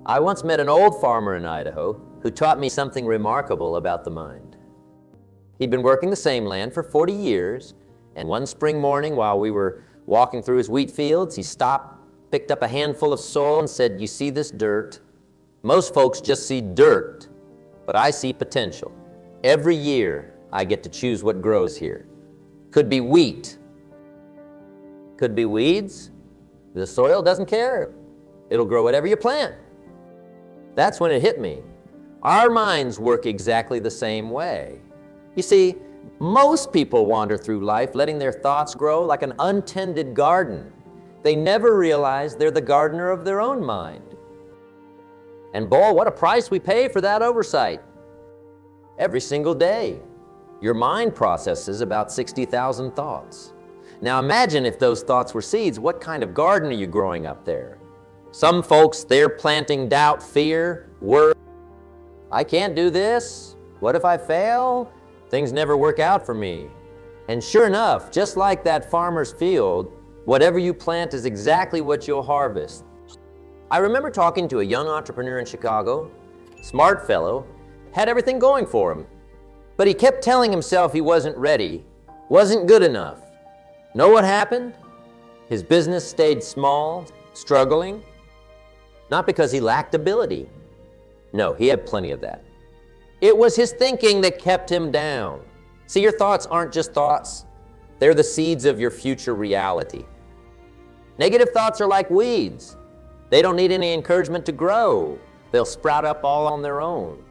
I once met an old farmer in Idaho who taught me something remarkable about the mind. He'd been working the same land for 40 years, and one spring morning while we were walking through his wheat fields, he stopped, picked up a handful of soil and said, "You see this dirt? Most folks just see dirt, but I see potential. Every year I get to choose what grows here. Could be wheat, could be weeds. The soil doesn't care. It'll grow whatever you plant." That's when it hit me. Our minds work exactly the same way. You see, most people wander through life letting their thoughts grow like an untended garden. They never realize they're the gardener of their own mind. And boy, what a price we pay for that oversight. Every single day, your mind processes about 60,000 thoughts. Now imagine if those thoughts were seeds, what kind of garden are you growing up there? Some folks, they're planting doubt, fear, worry. I can't do this. What if I fail? Things never work out for me. And sure enough, just like that farmer's field, whatever you plant is exactly what you'll harvest. I remember talking to a young entrepreneur in Chicago, smart fellow, had everything going for him, but he kept telling himself he wasn't ready, wasn't good enough. Know what happened? His business stayed small, struggling, not because he lacked ability. No, he had plenty of that. It was his thinking that kept him down. See, your thoughts aren't just thoughts. They're the seeds of your future reality. Negative thoughts are like weeds. They don't need any encouragement to grow. They'll sprout up all on their own.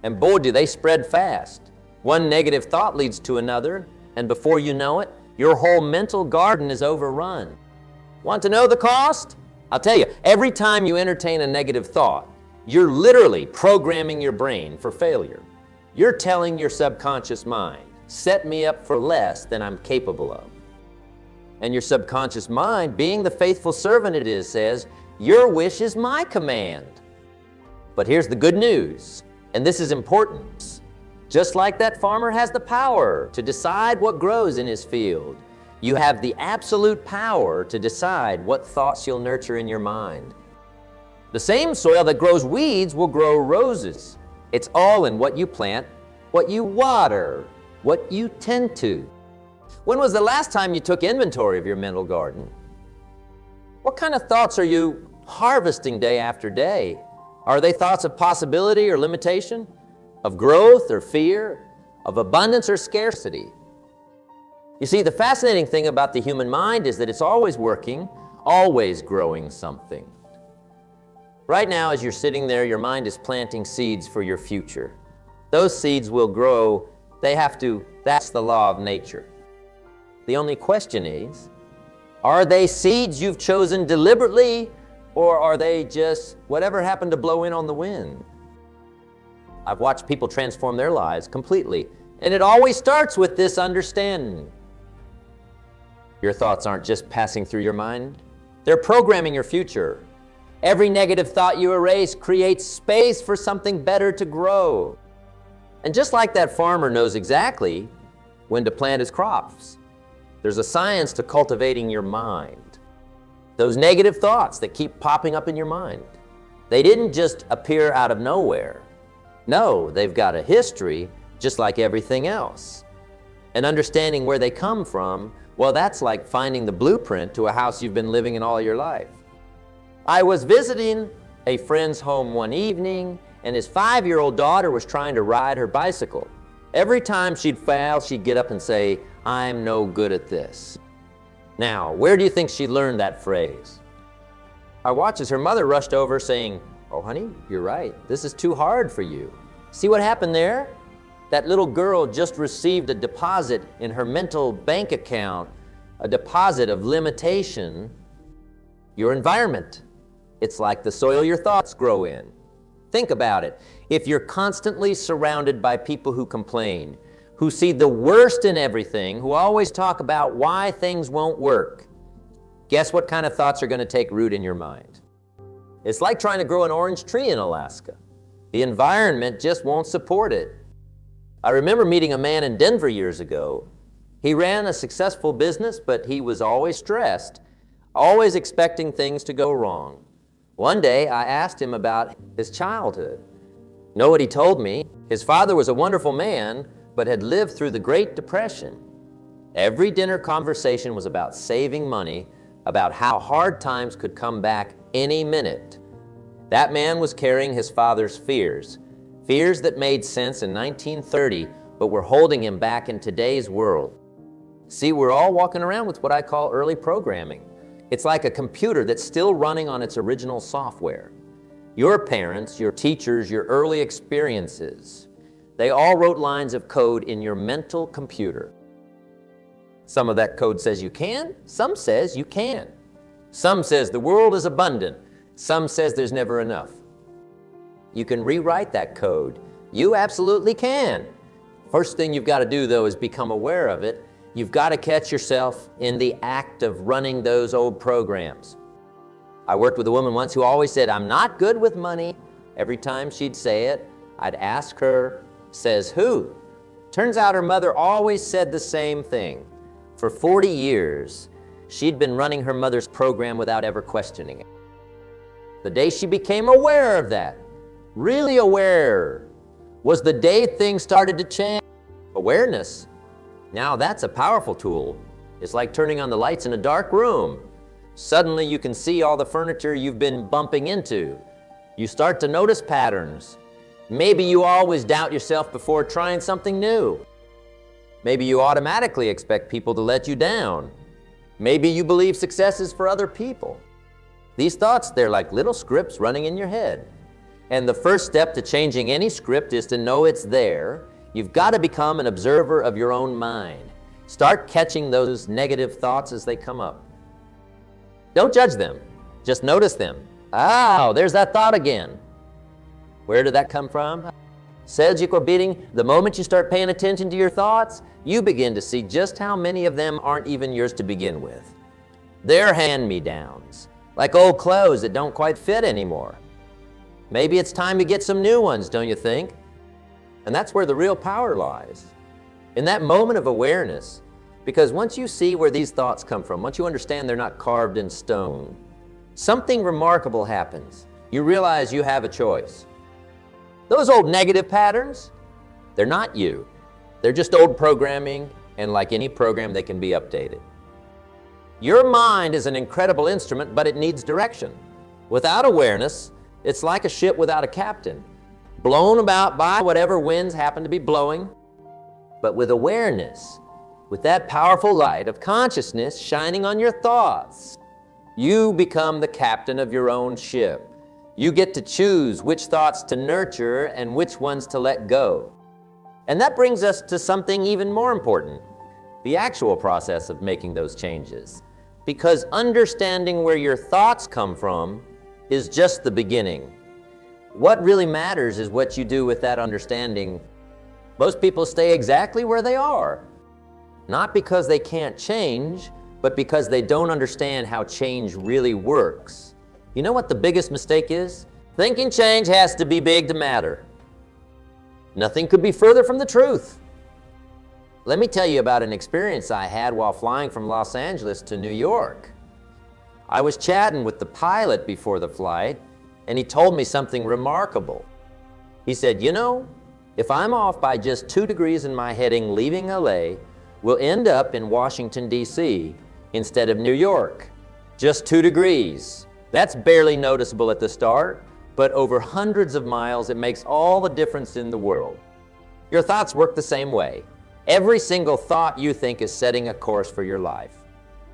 And boy, do they spread fast. One negative thought leads to another, and before you know it, your whole mental garden is overrun. Want to know the cost? I'll tell you, every time you entertain a negative thought, you're literally programming your brain for failure. You're telling your subconscious mind, set me up for less than I'm capable of. And your subconscious mind, being the faithful servant it is, says, your wish is my command. But here's the good news, and this is important. Just like that farmer has the power to decide what grows in his field, you have the absolute power to decide what thoughts you'll nurture in your mind. The same soil that grows weeds will grow roses. It's all in what you plant, what you water, what you tend to. When was the last time you took inventory of your mental garden? What kind of thoughts are you harvesting day after day? Are they thoughts of possibility or limitation, of growth or fear, of abundance or scarcity? You see, the fascinating thing about the human mind is that it's always working, always growing something. Right now, as you're sitting there, your mind is planting seeds for your future. Those seeds will grow. That's the law of nature. The only question is, are they seeds you've chosen deliberately, or are they just whatever happened to blow in on the wind? I've watched people transform their lives completely, and it always starts with this understanding. Your thoughts aren't just passing through your mind, they're programming your future. Every negative thought you erase creates space for something better to grow. And just like that farmer knows exactly when to plant his crops, there's a science to cultivating your mind. Those negative thoughts that keep popping up in your mind, they didn't just appear out of nowhere. No, they've got a history just like everything else. And understanding where they come from, well, that's like finding the blueprint to a house you've been living in all your life. I was visiting a friend's home one evening, and his 5-year-old daughter was trying to ride her bicycle. Every time she'd fail, she'd get up and say, "I'm no good at this." Now, where do you think she learned that phrase? I watched as her mother rushed over saying, "Oh, honey, you're right. This is too hard for you." See what happened there? That little girl just received a deposit in her mental bank account, a deposit of limitation. Your environment. It's like the soil your thoughts grow in. Think about it. If you're constantly surrounded by people who complain, who see the worst in everything, who always talk about why things won't work, guess what kind of thoughts are going to take root in your mind? It's like trying to grow an orange tree in Alaska. The environment just won't support it. I remember meeting a man in Denver years ago. He ran a successful business, but he was always stressed, always expecting things to go wrong. One day, I asked him about his childhood. Know what he told me? His father was a wonderful man, but had lived through the Great Depression. Every dinner conversation was about saving money, about how hard times could come back any minute. That man was carrying his father's fears, fears that made sense in 1930, but were holding him back in today's world. See, we're all walking around with what I call early programming. It's like a computer that's still running on its original software. Your parents, your teachers, your early experiences, they all wrote lines of code in your mental computer. Some of that code says you can, some says you can't. Some says the world is abundant, some says there's never enough. You can rewrite that code. You absolutely can. First thing you've got to do, though, is become aware of it. You've got to catch yourself in the act of running those old programs. I worked with a woman once who always said, "I'm not good with money." Every time she'd say it, I'd ask her, "Says who?" Turns out her mother always said the same thing. For 40 years, she'd been running her mother's program without ever questioning it. The day she became aware of that, really aware, was the day things started to change. Awareness, now that's a powerful tool. It's like turning on the lights in a dark room. Suddenly you can see all the furniture you've been bumping into. You start to notice patterns. Maybe you always doubt yourself before trying something new. Maybe you automatically expect people to let you down. Maybe you believe success is for other people. These thoughts, they're like little scripts running in your head. And the first step to changing any script is to know it's there. You've got to become an observer of your own mind. Start catching those negative thoughts as they come up. Don't judge them, just notice them. Oh, there's that thought again. Where did that come from? Sedgwick or beating, the moment you start paying attention to your thoughts, you begin to see just how many of them aren't even yours to begin with. They're hand-me-downs, like old clothes that don't quite fit anymore. Maybe it's time to get some new ones, don't you think? And that's where the real power lies, in that moment of awareness. Because once you see where these thoughts come from, once you understand they're not carved in stone, something remarkable happens. You realize you have a choice. Those old negative patterns, they're not you. They're just old programming, and like any program, they can be updated. Your mind is an incredible instrument, but it needs direction. Without awareness, it's like a ship without a captain, blown about by whatever winds happen to be blowing. But with awareness, with that powerful light of consciousness shining on your thoughts, you become the captain of your own ship. You get to choose which thoughts to nurture and which ones to let go. And that brings us to something even more important, the actual process of making those changes. Because understanding where your thoughts come from is just the beginning. What really matters is what you do with that understanding. Most people stay exactly where they are, not because they can't change, but because they don't understand how change really works. You know what the biggest mistake is? Thinking change has to be big to matter. Nothing could be further from the truth. Let me tell you about an experience I had while flying from Los Angeles to New York. I was chatting with the pilot before the flight, and he told me something remarkable. He said, "You know, if I'm off by just 2 degrees in my heading leaving LA, we'll end up in Washington, D.C. instead of New York. Just 2 degrees. That's barely noticeable at the start, but over hundreds of miles, it makes all the difference in the world." Your thoughts work the same way. Every single thought you think is setting a course for your life.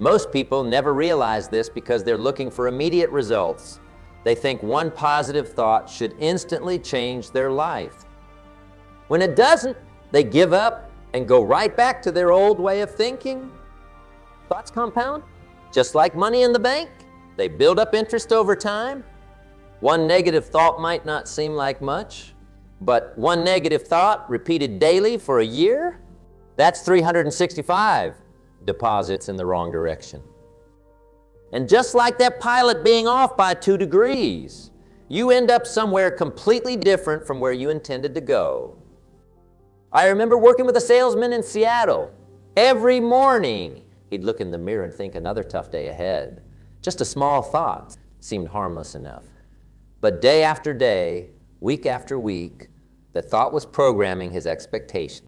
Most people never realize this because they're looking for immediate results. They think one positive thought should instantly change their life. When it doesn't, they give up and go right back to their old way of thinking. Thoughts compound, just like money in the bank. They build up interest over time. One negative thought might not seem like much, but one negative thought repeated daily for a year, that's 365 deposits in the wrong direction. And just like that pilot being off by 2 degrees, you end up somewhere completely different from where you intended to go. I remember working with a salesman in Seattle. Every morning, he'd look in the mirror and think another tough day ahead. Just a small thought seemed harmless enough. But day after day, week after week, the thought was programming his expectations.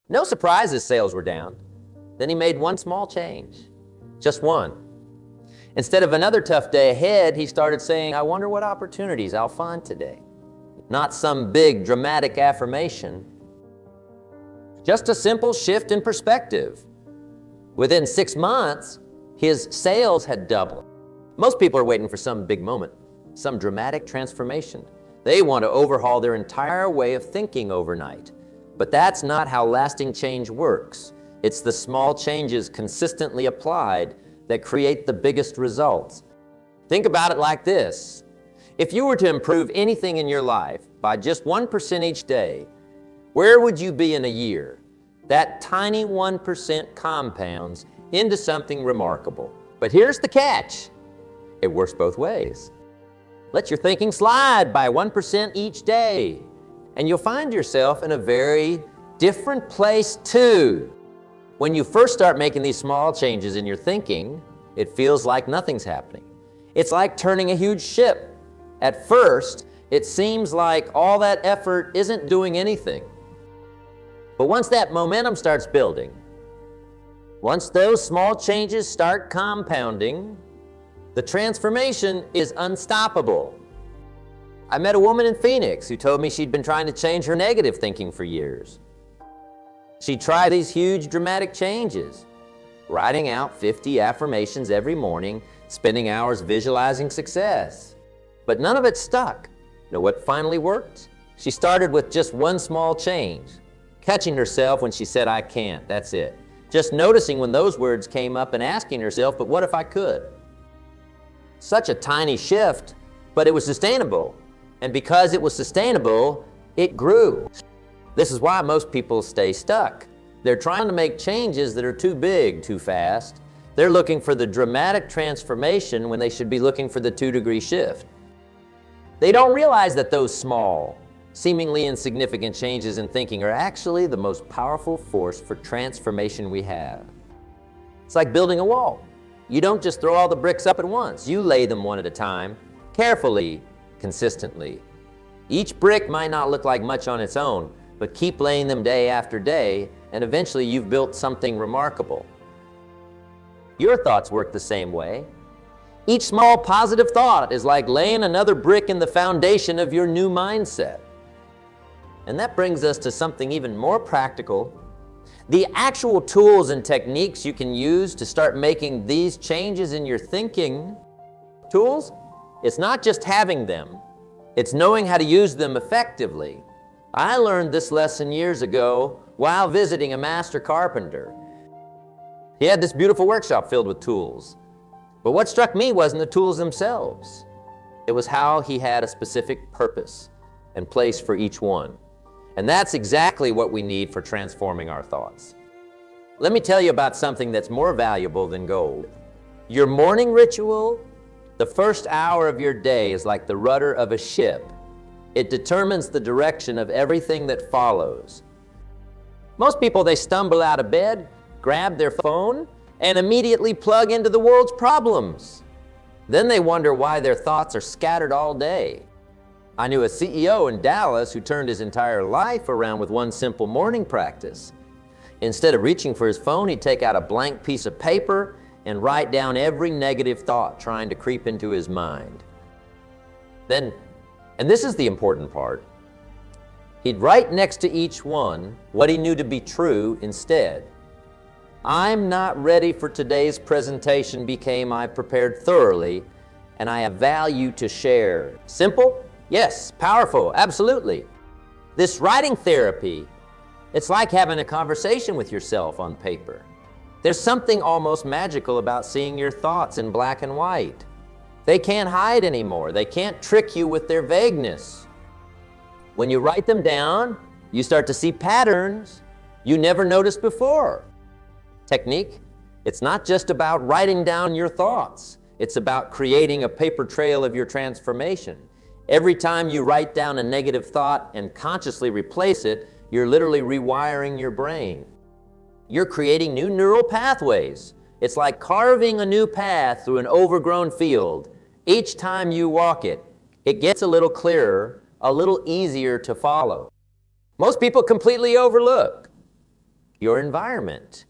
No surprise his sales were down. Then he made one small change, just one. Instead of another tough day ahead, he started saying, I wonder what opportunities I'll find today. Not some big dramatic affirmation, just a simple shift in perspective. Within 6 months, his sales had doubled. Most people are waiting for some big moment, some dramatic transformation. They want to overhaul their entire way of thinking overnight. But that's not how lasting change works. It's the small changes consistently applied that create the biggest results. Think about it like this. If you were to improve anything in your life by just 1% each day, where would you be in a year? That tiny 1% compounds into something remarkable. But here's the catch. It works both ways. Let your thinking slide by 1% each day, and you'll find yourself in a very different place too. When you first start making these small changes in your thinking, it feels like nothing's happening. It's like turning a huge ship. At first, it seems like all that effort isn't doing anything. But once that momentum starts building, once those small changes start compounding, the transformation is unstoppable. I met a woman in Phoenix who told me she'd been trying to change her negative thinking for years. She tried these huge dramatic changes, writing out 50 affirmations every morning, spending hours visualizing success. But none of it stuck. You know what finally worked? She started with just one small change, catching herself when she said, I can't, that's it. Just noticing when those words came up and asking herself, but what if I could? Such a tiny shift, but it was sustainable. And because it was sustainable, it grew. This is why most people stay stuck. They're trying to make changes that are too big, too fast. They're looking for the dramatic transformation when they should be looking for the 2-degree shift. They don't realize that those small, seemingly insignificant changes in thinking are actually the most powerful force for transformation we have. It's like building a wall. You don't just throw all the bricks up at once. You lay them one at a time, carefully, consistently. Each brick might not look like much on its own, but keep laying them day after day, and eventually you've built something remarkable. Your thoughts work the same way. Each small positive thought is like laying another brick in the foundation of your new mindset. And that brings us to something even more practical. The actual tools and techniques you can use to start making these changes in your thinking. Tools? It's not just having them, it's knowing how to use them effectively. I learned this lesson years ago while visiting a master carpenter. He had this beautiful workshop filled with tools. But what struck me wasn't the tools themselves. It was how he had a specific purpose and place for each one. And that's exactly what we need for transforming our thoughts. Let me tell you about something that's more valuable than gold. Your morning ritual, the first hour of your day, is like the rudder of a ship. It determines the direction of everything that follows. Most people, they stumble out of bed, grab their phone, and immediately plug into the world's problems. Then they wonder why their thoughts are scattered all day. I knew a CEO in Dallas who turned his entire life around with one simple morning practice. Instead of reaching for his phone, he'd take out a blank piece of paper and write down every negative thought trying to creep into his mind. Then, and this is the important part, he'd write next to each one what he knew to be true instead. I'm not ready for today's presentation became I prepared thoroughly and I have value to share. Simple? Yes. Powerful? Absolutely. This writing therapy, it's like having a conversation with yourself on paper. There's something almost magical about seeing your thoughts in black and white. They can't hide anymore. They can't trick you with their vagueness. When you write them down, you start to see patterns you never noticed before. Technique, it's not just about writing down your thoughts. It's about creating a paper trail of your transformation. Every time you write down a negative thought and consciously replace it, you're literally rewiring your brain. You're creating new neural pathways. It's like carving a new path through an overgrown field. Each time you walk it, It gets a little clearer, a little easier to follow. Most people completely overlook your environment.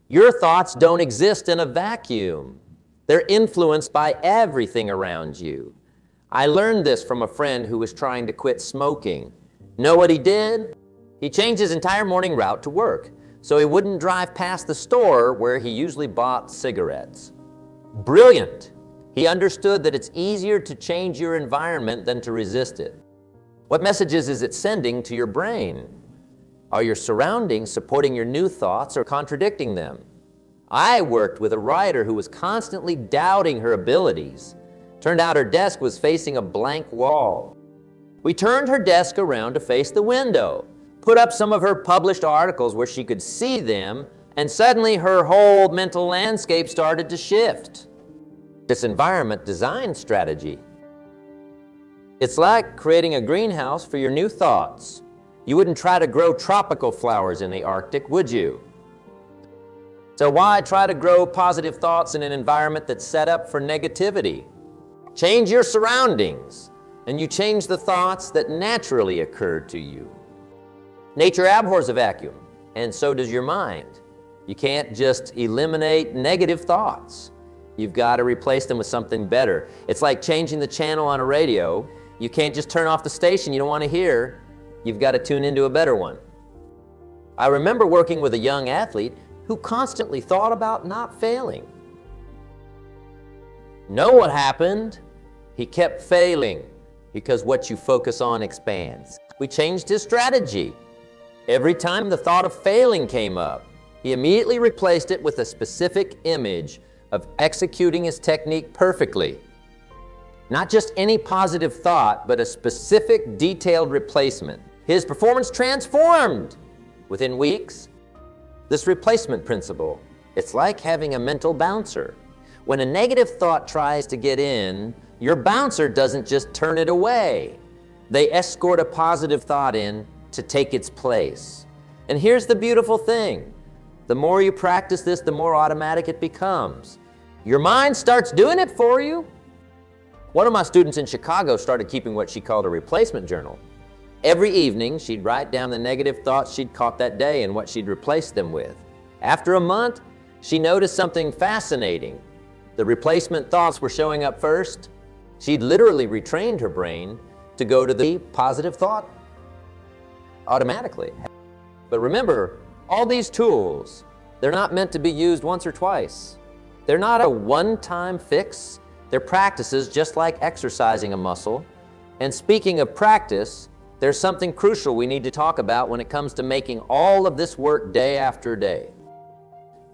Your thoughts don't exist in a vacuum. They're influenced by everything around you. I learned this from a friend who was trying to quit smoking. Know what he did? He changed his entire morning route to work so he wouldn't drive past the store where he usually bought cigarettes. Brilliant! He understood that it's easier to change your environment than to resist it. What messages is it sending to your brain? Are your surroundings supporting your new thoughts or contradicting them? I worked with a writer who was constantly doubting her abilities. Turned out her desk was facing a blank wall. We turned her desk around to face the window, put up some of her published articles where she could see them, and suddenly her whole mental landscape started to shift. This environment design strategy. It's like creating a greenhouse for your new thoughts. You wouldn't try to grow tropical flowers in the Arctic, would you? So why try to grow positive thoughts in an environment that's set up for negativity? Change your surroundings, and you change the thoughts that naturally occur to you. Nature abhors a vacuum, and so does your mind. You can't just eliminate negative thoughts. You've got to replace them with something better. It's like changing the channel on a radio. You can't just turn off the station you don't want to hear. You've got to tune into a better one. I remember working with a young athlete who constantly thought about not failing. Know what happened? He kept failing because what you focus on expands. We changed his strategy. Every time the thought of failing came up, he immediately replaced it with a specific image of executing his technique perfectly. Not just any positive thought, but a specific detailed replacement. His performance transformed within weeks. This replacement principle, it's like having a mental bouncer. When a negative thought tries to get in, your bouncer doesn't just turn it away. They escort a positive thought in to take its place. And here's the beautiful thing. The more you practice this, the more automatic it becomes. Your mind starts doing it for you. One of my students in Chicago started keeping what she called a replacement journal. Every evening, she'd write down the negative thoughts she'd caught that day and what she'd replaced them with. After a month, she noticed something fascinating. The replacement thoughts were showing up first. She'd literally retrained her brain to go to the positive thought automatically. But remember, all these tools, they're not meant to be used once or twice. They're not a one-time fix. They're practices just like exercising a muscle. And speaking of practice, there's something crucial we need to talk about when it comes to making all of this work day after day.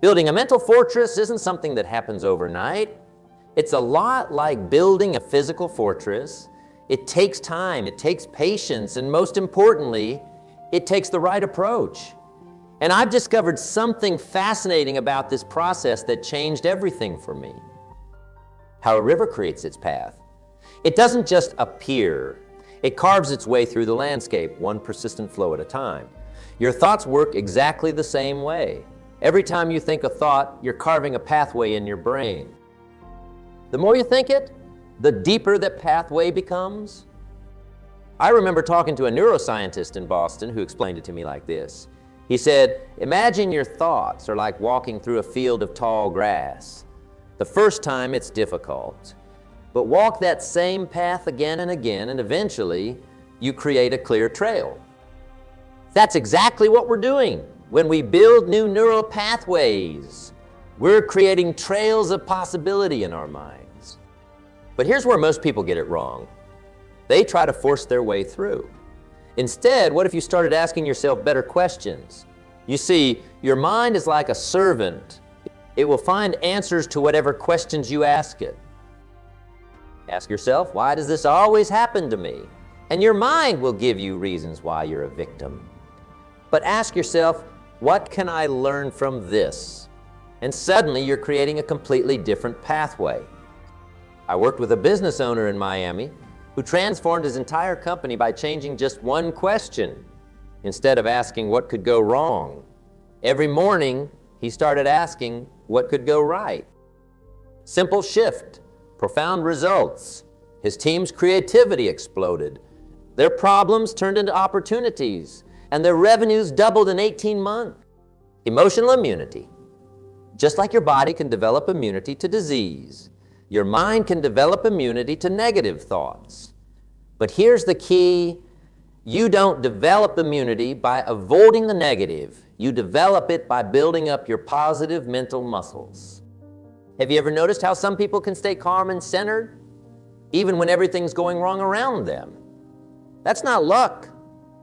Building a mental fortress isn't something that happens overnight. It's a lot like building a physical fortress. It takes time, it takes patience, and most importantly, it takes the right approach. And I've discovered something fascinating about this process that changed everything for me. How a river creates its path. It doesn't just appear. It carves its way through the landscape, one persistent flow at a time. Your thoughts work exactly the same way. Every time you think a thought, you're carving a pathway in your brain. The more you think it, the deeper that pathway becomes. I remember talking to a neuroscientist in Boston who explained it to me like this. He said, imagine your thoughts are like walking through a field of tall grass. The first time it's difficult, but walk that same path again and again, and eventually you create a clear trail. That's exactly what we're doing. When we build new neural pathways, we're creating trails of possibility in our minds. But here's where most people get it wrong. They try to force their way through. Instead, what if you started asking yourself better questions? You see, your mind is like a servant. It will find answers to whatever questions you ask it. Ask yourself, why does this always happen to me? And your mind will give you reasons why you're a victim. But ask yourself, what can I learn from this? And suddenly you're creating a completely different pathway. I worked with a business owner in Miami who transformed his entire company by changing just one question. Instead of asking what could go wrong, every morning he started asking what could go right. Simple shift, profound results. His team's creativity exploded. Their problems turned into opportunities, and their revenues doubled in 18 months. Emotional immunity. Just like your body can develop immunity to disease, your mind can develop immunity to negative thoughts. But here's the key. You don't develop immunity by avoiding the negative. You develop it by building up your positive mental muscles. Have you ever noticed how some people can stay calm and centered even when everything's going wrong around them? That's not luck.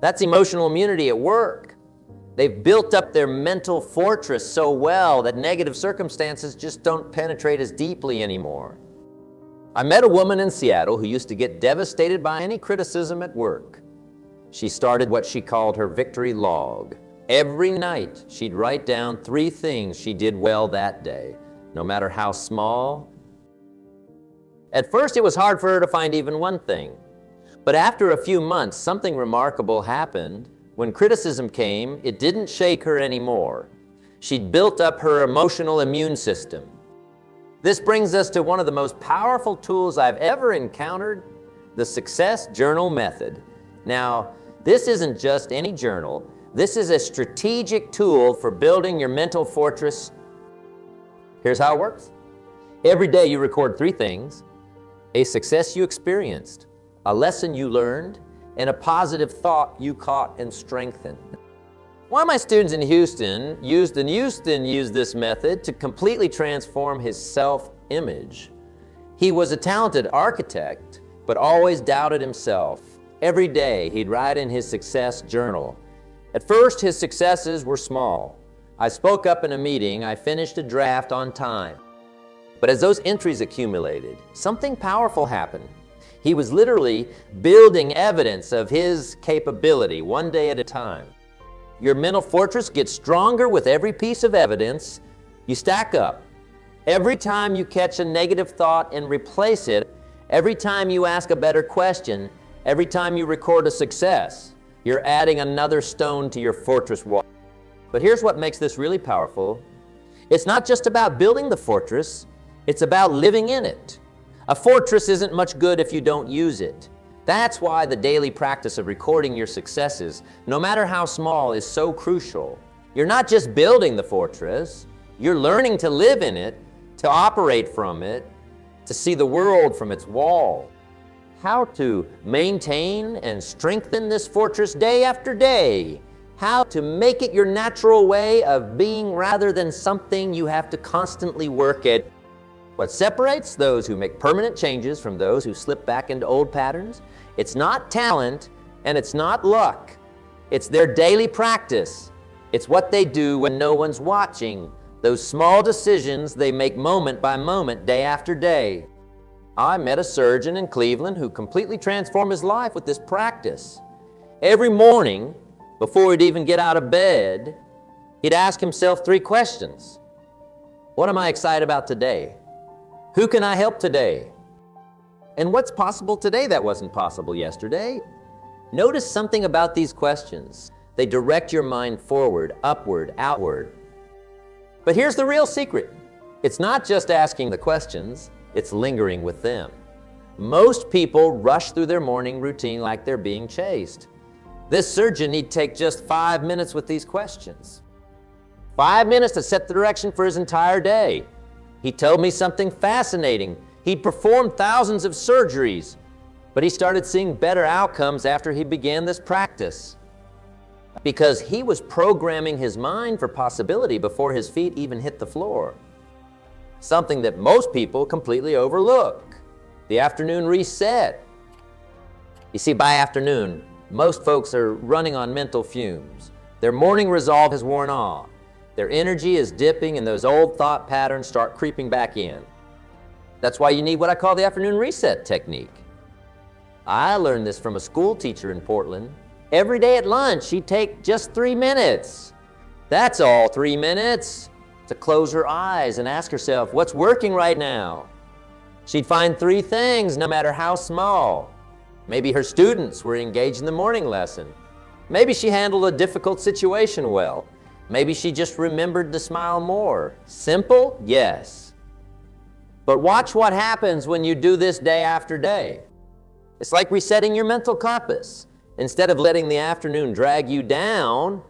That's emotional immunity at work. They've built up their mental fortress so well that negative circumstances just don't penetrate as deeply anymore. I met a woman in Seattle who used to get devastated by any criticism at work. She started what she called her victory log. Every night, she'd write down 3 things she did well that day, no matter how small. At first, it was hard for her to find even one thing. But after a few months, something remarkable happened. When criticism came, it didn't shake her anymore. She'd built up her emotional immune system. This brings us to one of the most powerful tools I've ever encountered, the Success Journal Method. Now, this isn't just any journal. This is a strategic tool for building your mental fortress. Here's how it works. Every day you record 3 things: a success you experienced, a lesson you learned, and a positive thought you caught and strengthened. One of my students in Houston used this method to completely transform his self-image. He was a talented architect, but always doubted himself. Every day, he'd write in his success journal. At first, his successes were small. I spoke up in a meeting. I finished a draft on time. But as those entries accumulated, something powerful happened. He was literally building evidence of his capability one day at a time. Your mental fortress gets stronger with every piece of evidence you stack up. Every time you catch a negative thought and replace it, every time you ask a better question, every time you record a success, you're adding another stone to your fortress wall. But here's what makes this really powerful. It's not just about building the fortress, it's about living in it. A fortress isn't much good if you don't use it. That's why the daily practice of recording your successes, no matter how small, is so crucial. You're not just building the fortress, you're learning to live in it, to operate from it, to see the world from its wall. How to maintain and strengthen this fortress day after day. How to make it your natural way of being rather than something you have to constantly work at. What separates those who make permanent changes from those who slip back into old patterns? It's not talent and it's not luck. It's their daily practice. It's what they do when no one's watching. Those small decisions they make moment by moment, day after day. I met a surgeon in Cleveland who completely transformed his life with this practice. Every morning, before he'd even get out of bed, he'd ask himself 3 questions. What am I excited about today? Who can I help today? And what's possible today that wasn't possible yesterday? Notice something about these questions. They direct your mind forward, upward, outward. But here's the real secret. It's not just asking the questions, it's lingering with them. Most people rush through their morning routine like they're being chased. This surgeon need take just 5 minutes with these questions. 5 minutes to set the direction for his entire day. He told me something fascinating. He'd performed thousands of surgeries, but he started seeing better outcomes after he began this practice. Because he was programming his mind for possibility before his feet even hit the floor. Something that most people completely overlook. The afternoon reset. You see, by afternoon, most folks are running on mental fumes. Their morning resolve has worn off. Their energy is dipping and those old thought patterns start creeping back in. That's why you need what I call the afternoon reset technique. I learned this from a school teacher in Portland. Every day at lunch, she'd take just 3 minutes. That's all, 3 minutes. To close her eyes and ask herself, what's working right now? She'd find 3 things, no matter how small. Maybe her students were engaged in the morning lesson. Maybe she handled a difficult situation well. Maybe she just remembered to smile more. Simple? Yes. But watch what happens when you do this day after day. It's like resetting your mental compass. Instead of letting the afternoon drag you down,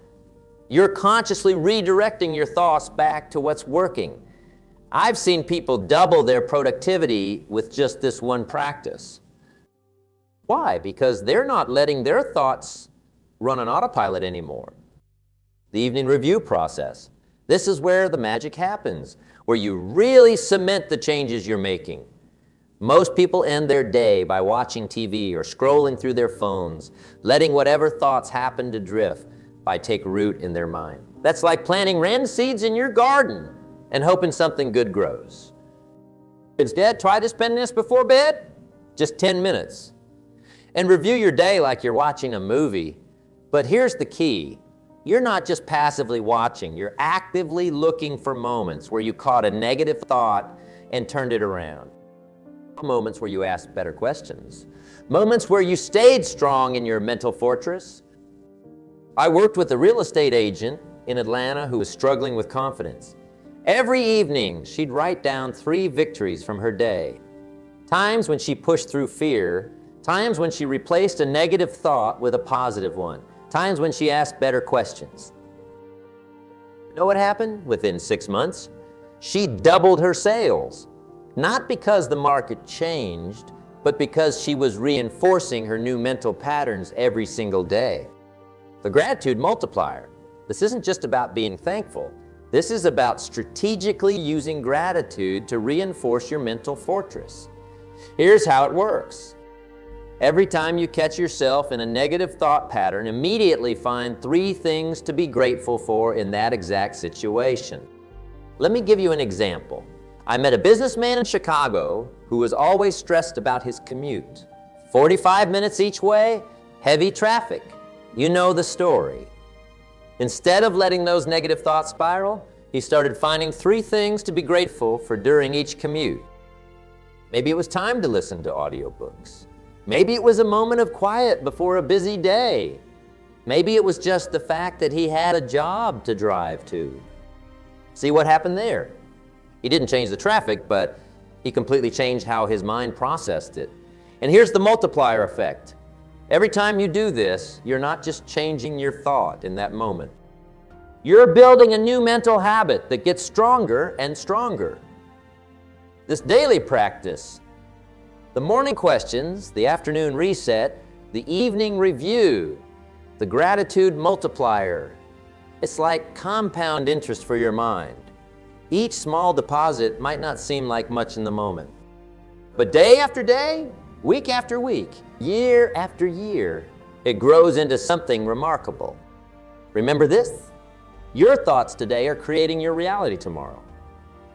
you're consciously redirecting your thoughts back to what's working. I've seen people double their productivity with just this one practice. Why? Because they're not letting their thoughts run on autopilot anymore. The evening review process. This is where the magic happens, where you really cement the changes you're making. Most people end their day by watching TV or scrolling through their phones, letting whatever thoughts happen to drift by take root in their mind. That's like planting random seeds in your garden and hoping something good grows. Instead, try this spending this before bed, just 10 minutes. And review your day like you're watching a movie. But here's the key. You're not just passively watching, you're actively looking for moments where you caught a negative thought and turned it around. Moments where you asked better questions. Moments where you stayed strong in your mental fortress. I worked with a real estate agent in Atlanta who was struggling with confidence. Every evening, she'd write down 3 victories from her day. Times when she pushed through fear, times when she replaced a negative thought with a positive one, times when she asked better questions. You know what happened? Within 6 months, she doubled her sales. Not because the market changed, but because she was reinforcing her new mental patterns every single day. The gratitude multiplier. This isn't just about being thankful. This is about strategically using gratitude to reinforce your mental fortress. Here's how it works. Every time you catch yourself in a negative thought pattern, immediately find 3 things to be grateful for in that exact situation. Let me give you an example. I met a businessman in Chicago who was always stressed about his commute. 45 minutes each way, heavy traffic. You know the story. Instead of letting those negative thoughts spiral, he started finding 3 things to be grateful for during each commute. Maybe it was time to listen to audiobooks. Maybe it was a moment of quiet before a busy day. Maybe it was just the fact that he had a job to drive to. See what happened there? He didn't change the traffic, but he completely changed how his mind processed it. And here's the multiplier effect. Every time you do this, you're not just changing your thought in that moment. You're building a new mental habit that gets stronger and stronger. This daily practice, the morning questions, the afternoon reset, the evening review, the gratitude multiplier, it's like compound interest for your mind. Each small deposit might not seem like much in the moment, but day after day, week after week, year after year, it grows into something remarkable. Remember this? Your thoughts today are creating your reality tomorrow.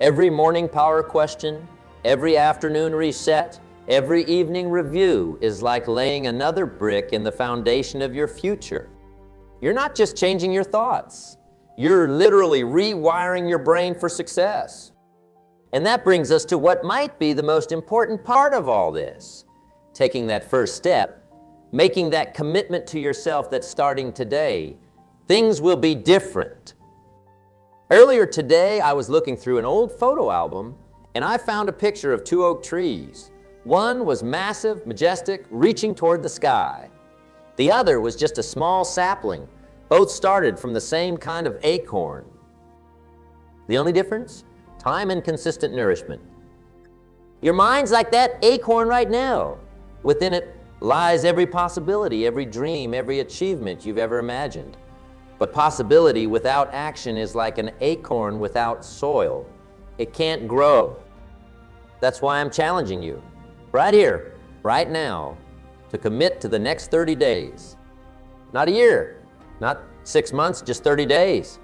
Every morning power question, every afternoon reset, every evening review is like laying another brick in the foundation of your future. You're not just changing your thoughts. You're literally rewiring your brain for success. And that brings us to what might be the most important part of all this. Taking that first step, making that commitment to yourself that starting today, things will be different. Earlier today, I was looking through an old photo album and I found a picture of 2 oak trees. One was massive, majestic, reaching toward the sky. The other was just a small sapling. Both started from the same kind of acorn. The only difference? Time and consistent nourishment. Your mind's like that acorn right now. Within it lies every possibility, every dream, every achievement you've ever imagined. But possibility without action is like an acorn without soil. It can't grow. That's why I'm challenging you, right here, right now, to commit to the next 30 days. Not a year, not 6 months, just 30 days.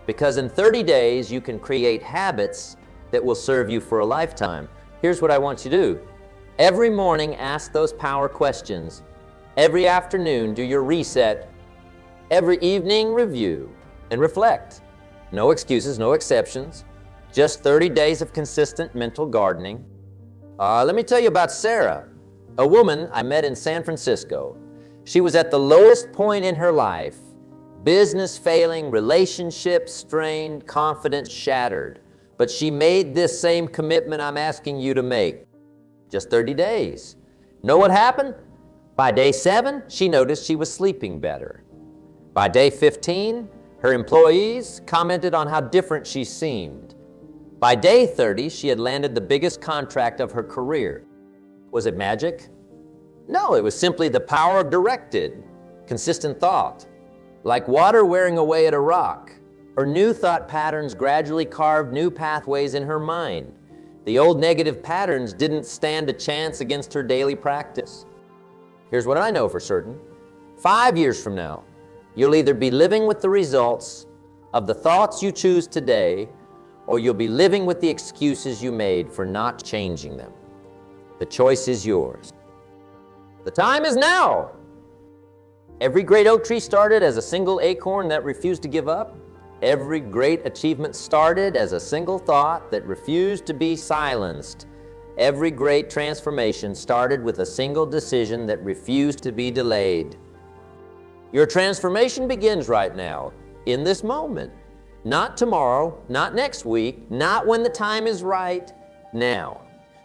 Because in 30 days, you can create habits that will serve you for a lifetime. Here's what I want you to do. Every morning, ask those power questions. Every afternoon, do your reset. Every evening, review and reflect. No excuses, no exceptions. Just 30 days of consistent mental gardening. Let me tell you about Sarah, a woman I met in San Francisco. She was at the lowest point in her life. Business failing, relationships strained, confidence shattered. But she made this same commitment I'm asking you to make. Just 30 days. Know what happened? By day 7, she noticed she was sleeping better. By day 15, her employees commented on how different she seemed. By day 30, she had landed the biggest contract of her career. Was it magic? No, it was simply the power of directed, consistent thought. Like water wearing away at a rock, her new thought patterns gradually carved new pathways in her mind. The old negative patterns didn't stand a chance against her daily practice. Here's what I know for certain. 5 years from now, you'll either be living with the results of the thoughts you choose today, or you'll be living with the excuses you made for not changing them. The choice is yours. The time is now. Every great oak tree started as a single acorn that refused to give up. Every great achievement started as a single thought that refused to be silenced. Every great transformation started with a single decision that refused to be delayed. Your transformation begins right now, in this moment. Not tomorrow, not next week, not when the time is right, now.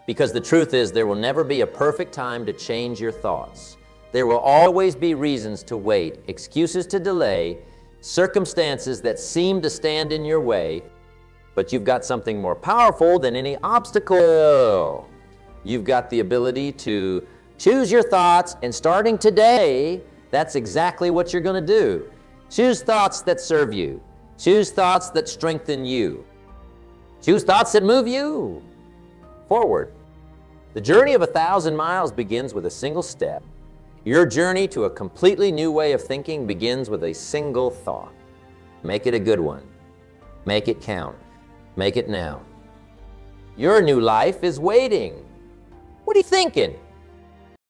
Because the truth is, there will never be a perfect time to change your thoughts. There will always be reasons to wait, excuses to delay, circumstances that seem to stand in your way, but you've got something more powerful than any obstacle. You've got the ability to choose your thoughts, and starting today, that's exactly what you're going to do. Choose thoughts that serve you. Choose thoughts that strengthen you. Choose thoughts that move you forward. The journey of 1,000 miles begins with a single step. Your journey to a completely new way of thinking begins with a single thought. Make it a good one. Make it count. Make it now. Your new life is waiting. What are you thinking?